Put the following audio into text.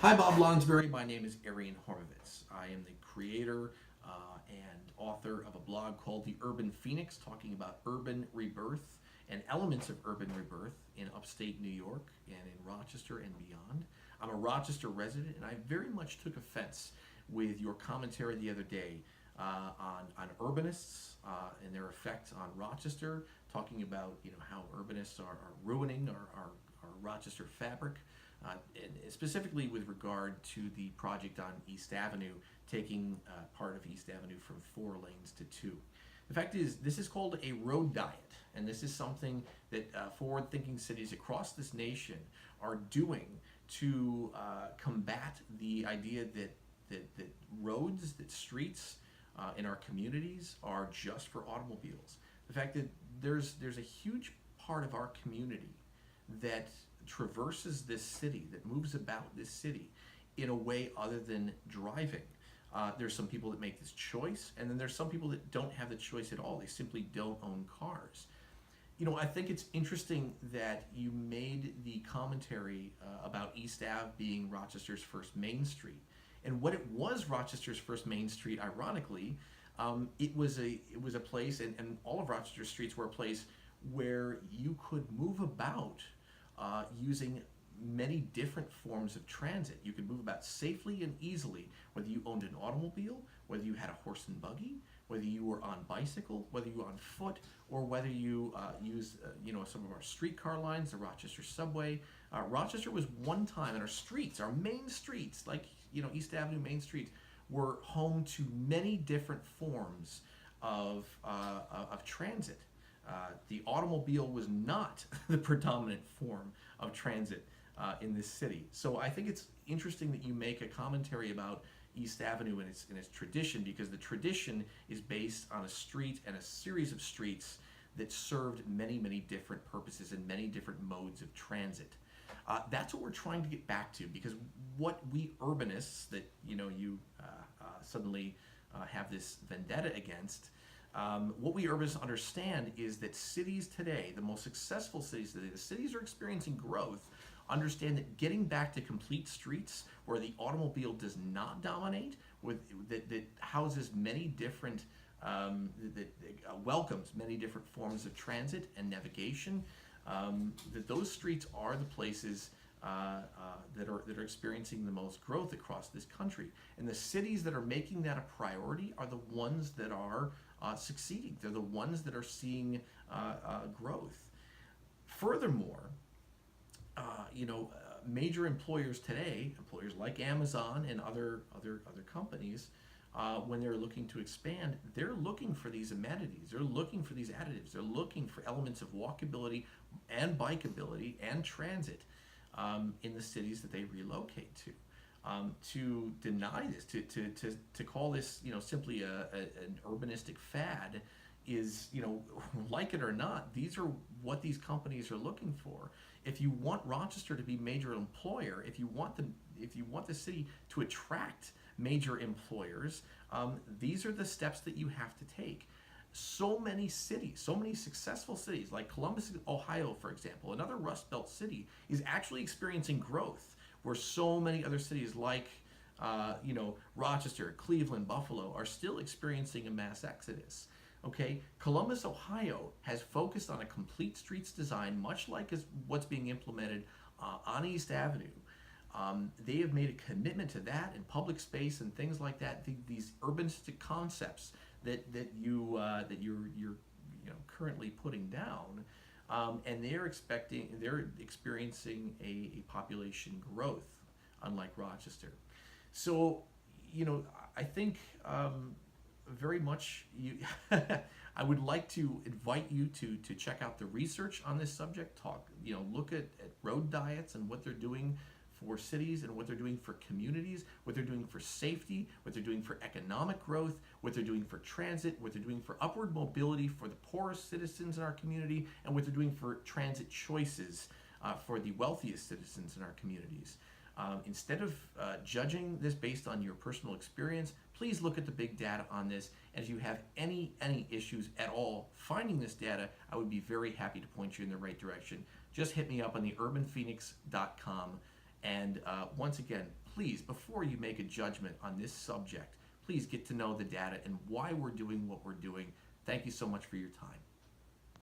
Hi, Bob Lonsberry. My name is Arian Horowitz. I am the creator and author of a blog called The Urban Phoenix, talking about urban rebirth and elements of urban rebirth in upstate New York and in Rochester and beyond. I'm a Rochester resident, and I very much took offense with your commentary the other day on urbanists and their effect on Rochester, talking about how urbanists are ruining our Rochester fabric and specifically with regard to the project on East Avenue, taking part of East Avenue from 4 lanes to 2. The fact is, this is called a road diet, and this is something that forward-thinking cities across this nation are doing to combat the idea that roads, that streets in our communities are just for automobiles. The fact that there's a huge part of our community that traverses this city, that moves about this city in a way other than driving. There's some people that make this choice, and then there's some people that don't have the choice at all. They simply don't own cars. I think it's interesting that you made the commentary about East Ave being Rochester's first Main Street. And what it was Rochester's first Main Street, ironically, it was a place, and all of Rochester's streets were a place where you could move about using many different forms of transit. You could move about safely and easily, whether you owned an automobile, whether you had a horse and buggy, whether you were on bicycle, whether you were on foot, or whether you used some of our streetcar lines, the Rochester subway. Rochester was one time, and our streets, our main streets, like East Avenue Main Streets, were home to many different forms of transit. The automobile was not the predominant form of transit in this city. So I think it's interesting that you make a commentary about East Avenue and its tradition, because the tradition is based on a street and a series of streets that served many, many different purposes and many different modes of transit. That's what we're trying to get back to, because what we urbanists that you suddenly have this vendetta against, what we urbanists understand is that cities today, the most successful cities today, the cities are experiencing growth, understand that getting back to complete streets where the automobile does not dominate, that houses many different, that welcomes many different forms of transit and navigation, that those streets are the places that are experiencing the most growth across this country. And the cities that are making that a priority are the ones that are succeeding. They're the ones that are seeing growth. Furthermore, major employers today, employers like Amazon and other companies, when they're looking to expand, they're looking for these amenities. They're looking for these additives. They're looking for elements of walkability and bikeability and transit in the cities that they relocate to. To deny this, to call this, simply an urbanistic fad, is, like it or not, these are what these companies are looking for. If you want Rochester to be a major employer, if you want the city to attract major employers, these are the steps that you have to take. So many cities, so many successful cities, like Columbus, Ohio, for example, another Rust Belt city, is actually experiencing growth, where so many other cities like Rochester, Cleveland, Buffalo are still experiencing a mass exodus. Okay, Columbus, Ohio has focused on a complete streets design, much like what's being implemented on East Avenue. They have made a commitment to that in public space and things like that. These urbanistic concepts that you're currently putting down, and they're experiencing a population growth, unlike Rochester. So, I think very much I would like to invite you to check out the research on this subject. Look at road diets and what they're doing for cities and what they're doing for communities, what they're doing for safety, what they're doing for economic growth, what they're doing for transit, what they're doing for upward mobility for the poorest citizens in our community, and what they're doing for transit choices for the wealthiest citizens in our communities. Instead of judging this based on your personal experience, please look at the big data on this. And if you have any issues at all finding this data, I would be very happy to point you in the right direction. Just hit me up on the urbanphoenix.com And once again, please, before you make a judgment on this subject, please get to know the data and why we're doing what we're doing. Thank you so much for your time.